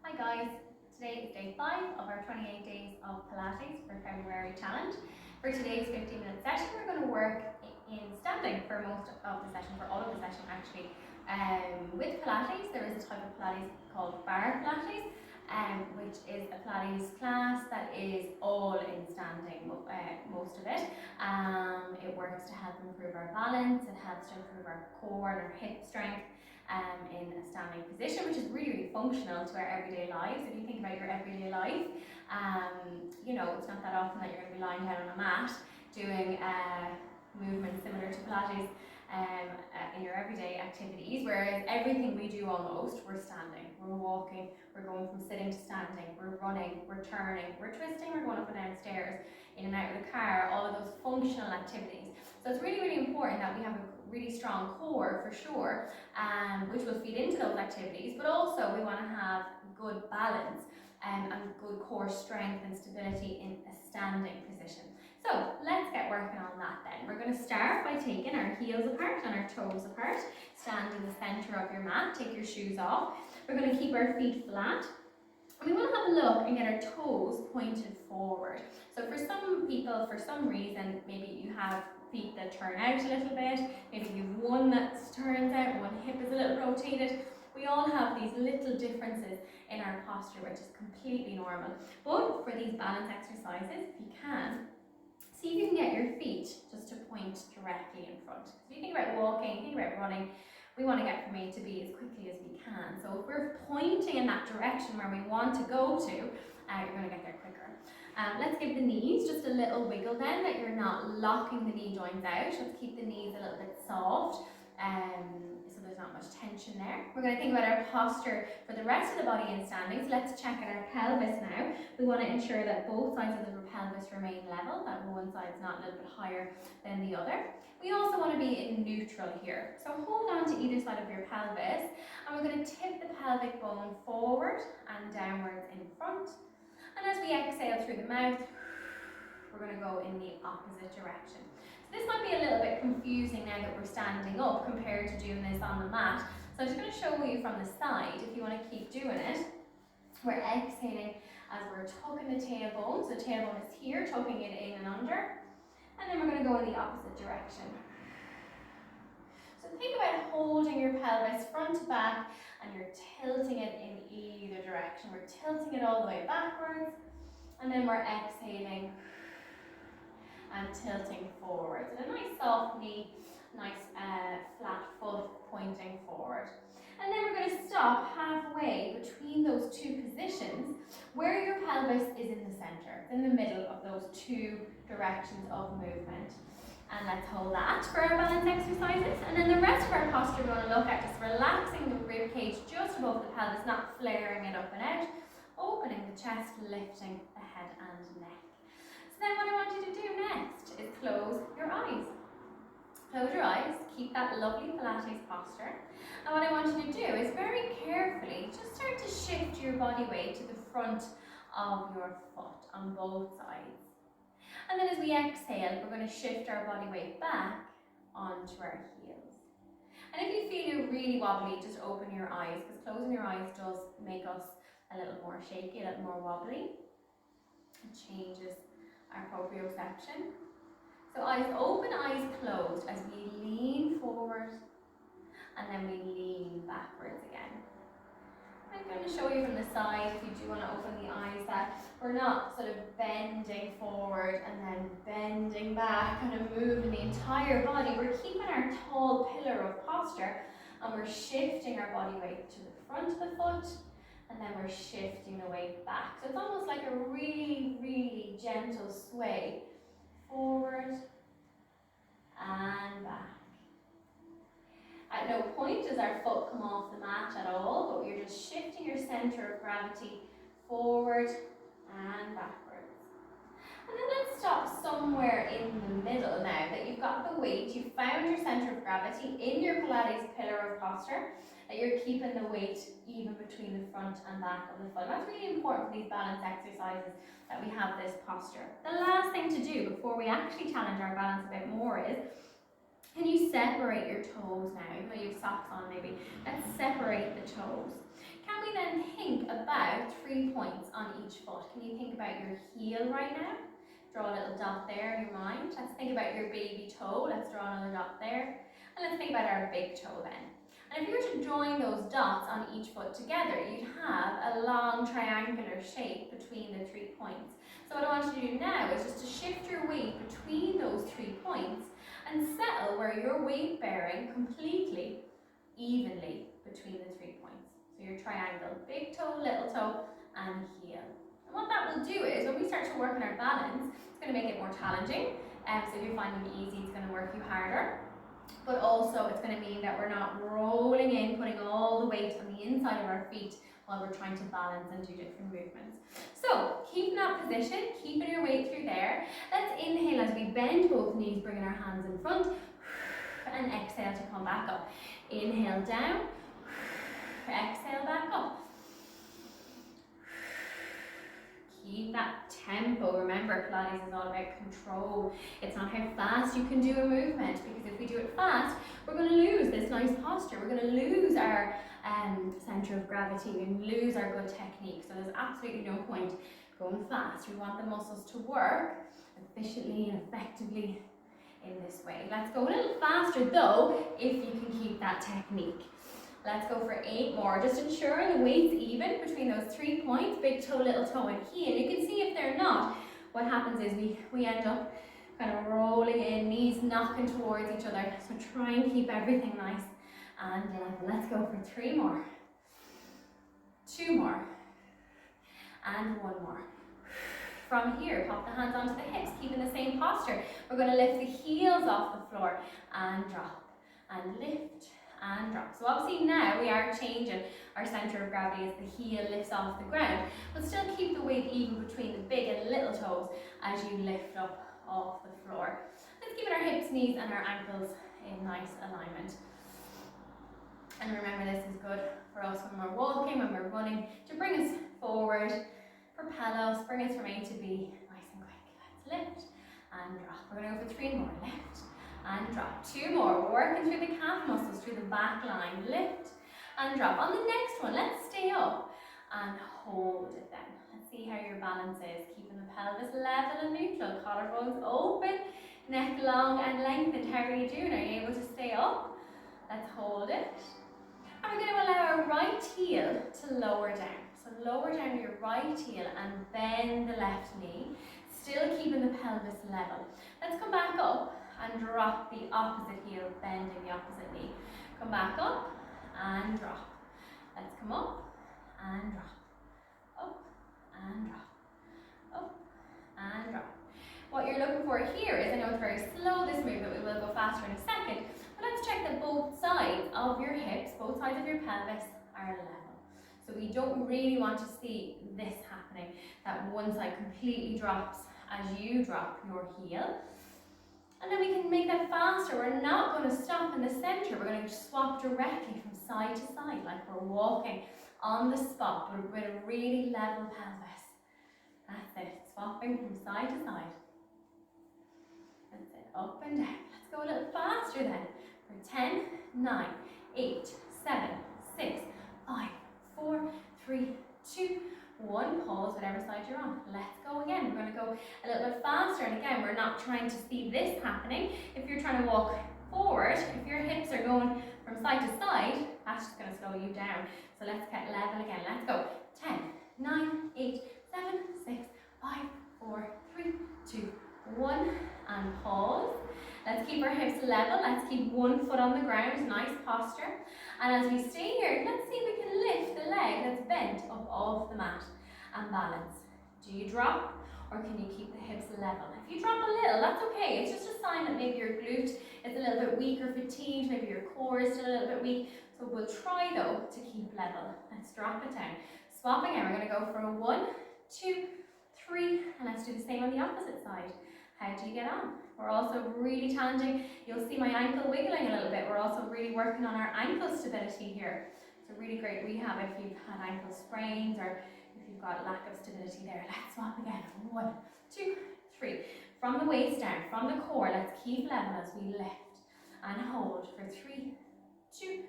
Hi guys, today is day 5 of our 28 days of Pilates for February challenge. For today's 15-minute session, we're going to work in standing for most of the session, for all of the session actually. With Pilates, there is a type of Pilates called bar Pilates, which is a Pilates class that is all in standing, most of it. It works to help improve our balance, it helps to improve our core and our hip strength. In a standing position, which is really functional to our everyday lives. If you think about your everyday life, it's not that often that you're going to be lying down on a mat doing movements similar to Pilates in your everyday activities, whereas everything we do almost, we're standing, we're walking, we're going from sitting to standing, we're running, we're turning, we're twisting, we're going up and down stairs, in and out of the car, all of those functional activities. So it's really important that we have a really strong core for sure, which will feed into those activities, but also we want to have good balance and good core strength and stability in a standing position. So let's get working on that then. We're going to start by taking our heels apart and our toes apart. Stand in the center of your mat, take your shoes off. We're going to keep our feet flat. And we want to have a look and get our toes pointed forward. So for some people, for some reason, maybe you have feet that turn out a little bit, maybe you've one that turns out, one hip is a little rotated. We all have these little differences in our posture, which is completely normal. But for these balance exercises, if you can, see if you can get your feet just to point directly in front. So if you think about walking, think about running, we want to get from A to B as quickly as we can. So if we're pointing in that direction where we want to go to, you're going to get there quicker. Let's give the knees just a little wiggle then, that you're not locking the knee joints out. Let's keep the knees a little bit soft, so there's not much tension there. We're going to think about our posture for the rest of the body in standing. So let's check at our pelvis now. We want to ensure that both sides of the pelvis remain level, that one side's not a little bit higher than the other. We also want to be in neutral here. So hold on to either side of your pelvis, and we're going to tip the pelvic bone forward and downwards in front. And as we exhale through the mouth, we're going to go in the opposite direction. So this might be a little bit confusing now that we're standing up compared to doing this on the mat. So I'm just going to show you from the side if you want to keep doing it. We're exhaling as we're tucking the tailbone. So the tailbone is here, tucking it in and under. And then we're going to go in the opposite direction. So think about holding your pelvis front to back, and you're tilting it in either direction. We're tilting it all the way backwards, and then we're exhaling and tilting forwards. And a nice soft knee, nice flat foot pointing forward. And then we're going to stop halfway between those two positions where your pelvis is in the center, in the middle of those two directions of movement. And let's hold that for our balance exercises. And then the rest of our posture we're going to look at just relaxing the rib cage just above the pelvis, not flaring it up and out, opening the chest, lifting the head and neck. So then what I want you to do next is close your eyes. Close your eyes, keep that lovely Pilates posture. And what I want you to do is very carefully just start to shift your body weight to the front of your foot on both sides. And then as we exhale, we're going to shift our body weight back onto our heels. And if you feel you're really wobbly, just open your eyes, because closing your eyes does make us a little more shaky, a little more wobbly. It changes our proprioception. So eyes open, eyes closed as we lean forward and then we lean backwards again. I'm going to show you from the side, if you do want to open the eyes, that we're not sort of bending forward and then bending back, kind of moving the entire body. We're keeping our tall pillar of posture, and we're shifting our body weight to the front of the foot, and then we're shifting the weight back. So it's almost like a really, really gentle sway forward and back. At no point does our foot come off the mat at all, but you're just shifting your center of gravity forward and backwards. And then let's stop somewhere in the middle now that you've got the weight, you've found your center of gravity in your Pilates pillar of posture, that you're keeping the weight even between the front and back of the foot. That's really important for these balance exercises, that we have this posture. The last thing to do before we actually challenge our balance a bit more is, can you separate your toes now? Even though you have socks on maybe, let's separate the toes. Can we then think think about 3 points on each foot. Can you think about your heel right now? Draw a little dot there in your mind. Let's think about your baby toe. Let's draw another dot there. And let's think about our big toe then. And if you were to join those dots on each foot together, you'd have a long triangular shape between the 3 points. So what I want you to do now is just to shift your weight between those 3 points and settle where your weight bearing completely evenly between the 3 points. So your triangle, big toe, little toe, and heel. And what that will do is when we start to work on our balance, it's going to make it more challenging. So if you find them easy, it's going to work you harder. But also it's going to mean that we're not rolling in, putting all the weight on the inside of our feet while we're trying to balance and do different movements. So keep in that position, keeping your weight through there. Let's inhale as we bend both knees, bringing our hands in front, and exhale to come back up. Inhale down, exhale back up. Keep that tempo. Remember, Pilates is all about control. It's not how fast you can do a movement, because if we do it fast, we're going to lose this nice posture. We're going to lose our center of gravity and lose our good technique. So there's absolutely no point going fast. We want the muscles to work efficiently and effectively in this way. Let's go a little faster though, if you can keep that technique. Let's go for 8 more, just ensuring the weight's even between those 3 points, big toe, little toe, and heel. You can see if they're not, what happens is we end up kind of rolling in, knees knocking towards each other. So try and keep everything nice and level. Let's go for 3 more, 2 more, and 1 more. From here, pop the hands onto the hips, keeping the same posture. We're going to lift the heels off the floor and drop, and lift, and drop. So obviously now we are changing our center of gravity as the heel lifts off the ground, but still keep the weight even between the big and little toes as you lift up off the floor. Let's keep our hips, knees, and our ankles in nice alignment. And remember, this is good for us when we're walking, when we're running, to bring us forward, propel us, bring us from A to B nice and quick. Let's lift and drop. We're going to go for 3 more. Lift and drop. 2 more. We're working through the calf muscles, through the back line. Lift and drop. On the next one, let's stay up and hold it then. Let's see how your balance is. Keeping the pelvis level and neutral. Collarbones open, neck long and lengthened. How are you doing? Are you able to stay up? Let's hold it. And we're going to allow our right heel to lower down. So lower down your right heel and bend the left knee. Still keeping the pelvis level. Let's come back up and drop the opposite heel, bending the opposite knee. Come back up and drop. Let's come up and drop. Up and drop. Up and drop. What you're looking for here is, I know it's very slow, this movement, we will go faster in a second, but let's check that both sides of your hips, both sides of your pelvis are level. So we don't really want to see this happening, that one side completely drops as you drop your heel. And then we can make that faster. We're not going to stop in the center. We're going to swap directly from side to side, like we're walking on the spot with a really level pelvis. That's it. Swapping from side to side. That's it. Up and down. Let's go a little faster then. For 10, 9, 8, 7, 6, 5, 4, 3, 2, 1. Pause whatever side you're on. Let's go again. We're going to go a little bit faster, and again, we're not trying to see this happening. If you're trying to walk forward, if your hips are going from side to side, that's just going to slow you down. So let's get level again. Let's go. 10, 9, 8, 7, 6, 5, 4, 3, 2, 1, and pause. Let's keep our hips level. Let's keep one foot on the ground. Nice posture. And as we stay here, let's see if we can lift the leg that's bent up off the mat and balance. Do you drop, or can you keep the hips level? If you drop a little, that's okay. It's just a sign that maybe your glute is a little bit weak or fatigued. Maybe your core is still a little bit weak. So we'll try though to keep level. Let's drop it down. Swap again. We're going to go for a 1, 2, 3, and let's do the same on the opposite side. How do you get on? We're also really challenging. You'll see my ankle wiggling a little bit. We're also really working on our ankle stability here. It's a really great rehab if you've had ankle sprains or if you've got lack of stability there. Let's swap again. 1, 2, 3. From the waist down, from the core, let's keep level as we lift and hold for 3, 2,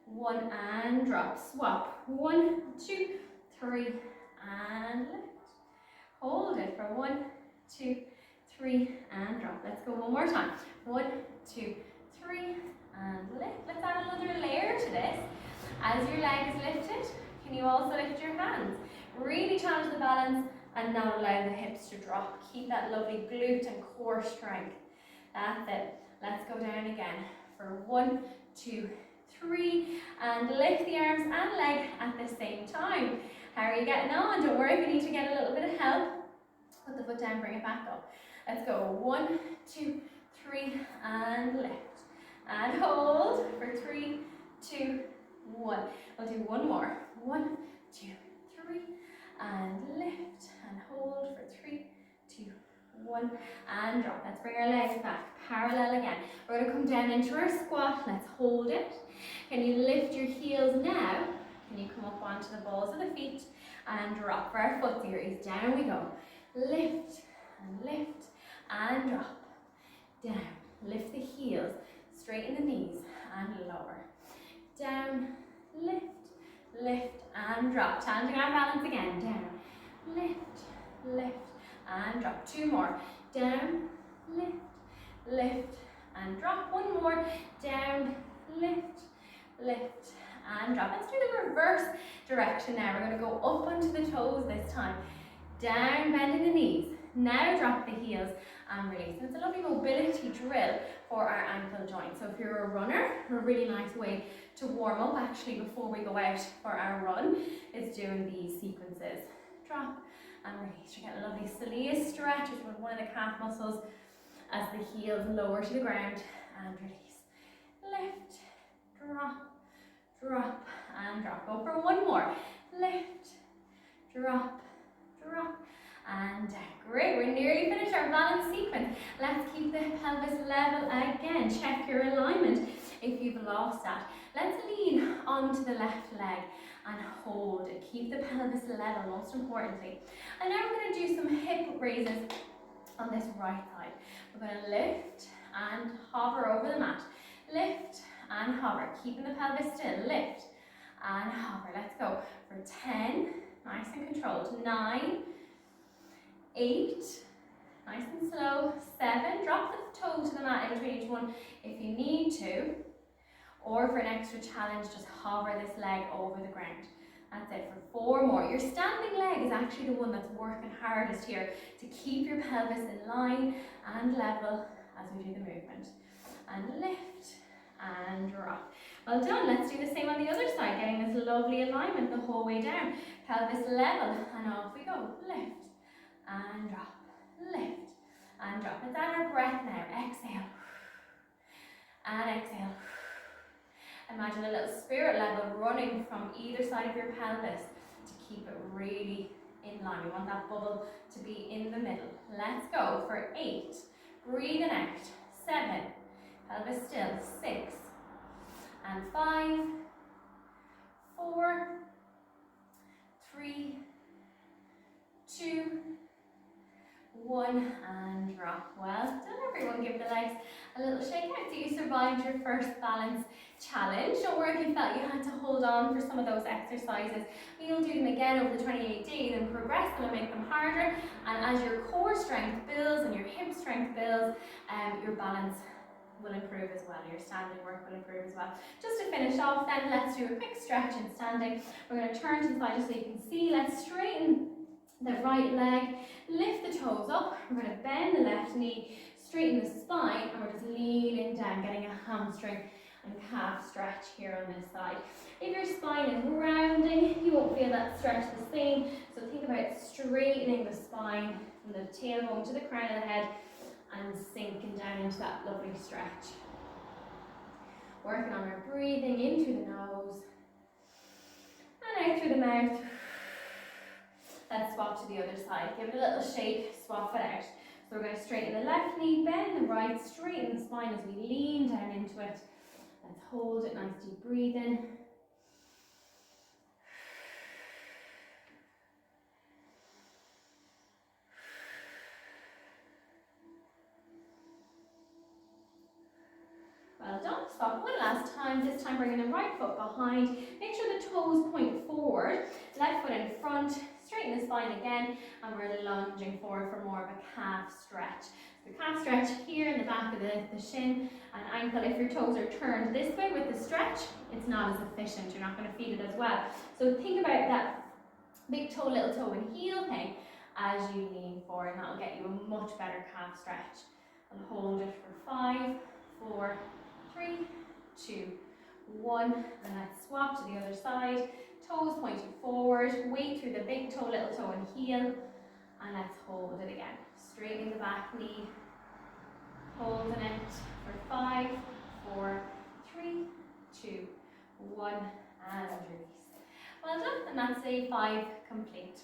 1, and drop. Swap. 1, 2, 3, and lift. Hold it for 1, 2, 3, and drop. Let's go one more time. 1, 2, 3, and lift. Let's add another layer to this. As your leg is lifted, can you also lift your hands? Really challenge the balance and not allow the hips to drop. Keep that lovely glute and core strength. That's it. Let's go down again for 1, 2, 3, and lift the arms and leg at the same time. How are you getting on? Don't worry if you need to get a little bit of help. Put the foot down, bring it back up. Let's go 1, 2, 3, and lift. And hold for 3, 2, 1. We'll do one more. 1, 2, 3, and lift. And hold for 3, 2, 1, and drop. Let's bring our legs back, parallel again. We're going to come down into our squat. Let's hold it. Can you lift your heels now? Can you come up onto the balls of the feet and drop for our foot series? Down we go. Lift and drop. Down. Lift the heels, straighten the knees and lower. Down, lift and drop. Challenging our balance again. Down, lift and drop. 2 more. Down, lift and drop. 1 more. Down, lift and drop. Let's do the reverse direction now. We're going to go up onto the toes this time. Down, bending the knees. Now drop the heels and release. And it's a lovely mobility drill for our ankle joint. So if you're a runner, a really nice way to warm up actually before we go out for our run is doing these sequences. Drop and release. You get a lovely soleus stretch, which is one of the calf muscles, as the heels lower to the ground and release. Lift, drop and drop. Go for 1 more. Lift, drop and down. Great, we're nearly finished our balance sequence. Let's keep the pelvis level again. Check your alignment if you've lost that. Let's lean onto the left leg and hold it. Keep the pelvis level, most importantly. And now we're going to do some hip raises on this right side. We're going to lift and hover over the mat. Lift and hover, keeping the pelvis still. Lift and hover. Let's go for 10, nice and controlled. 9, 8, nice and slow. 7, drop the toe to the mat in between each one if you need to. Or for an extra challenge, just hover this leg over the ground. That's it for 4 more. Your standing leg is actually the one that's working hardest here to keep your pelvis in line and level as we do the movement. And lift and drop. Well done. Let's do the same on the other side, getting this lovely alignment the whole way down. Pelvis level, and off we go. Lift and drop. Lift and drop. Let's add our breath now. Exhale and exhale. Imagine a little spirit level running from either side of your pelvis to keep it really in line. We want that bubble to be in the middle. Let's go for 8. Breathing out. 7. Pelvis still. 6. And 5. 4. 3. 2. 1 and drop. Well done, everyone. Give the legs a little shake out. So you survived your first balance challenge. Don't worry if you felt you had to hold on for some of those exercises. You'll do them again over the 28 days and progress them and make them harder. And as your core strength builds and your hip strength builds, your balance will improve as well. Your standing work will improve as well. Just to finish off then, let's do a quick stretch in standing. We're going to turn to the side just so you can see. Let's straighten the right leg, lift the toes up. We're going to bend the left knee, straighten the spine, and we're just leaning down, getting a hamstring and calf stretch here on this side. If your spine is rounding, you won't feel that stretch the same. So think about straightening the spine from the tailbone to the crown of the head and sinking down into that lovely stretch. Working on our breathing in through the nose and out through the mouth. Let's swap to the other side. Give it a little shake, swap it out. So we're going to straighten the left knee, bend the right, straighten the spine as we lean down into it. Let's hold it, nice deep breathing. Well done. Stop one last time. This time bringing the right foot behind. Make sure the toes point forward. Left foot in front. spine again, and we're lunging forward for more of a calf stretch. So calf stretch here in the back of the shin and ankle. If your toes are turned this way with the stretch, it's not as efficient. You're not going to feel it as well. So think about that big toe, little toe and heel thing as you lean forward, and that'll get you a much better calf stretch. And hold it for 5, 4, 3, 2, 1, and let's swap to the other side. Toes pointing forward, weight through the big toe, little toe and heel, and let's hold it again. Straightening the back knee, holding it for 5, 4, 3, 2, 1, and release. Well done, and that's day 5 complete.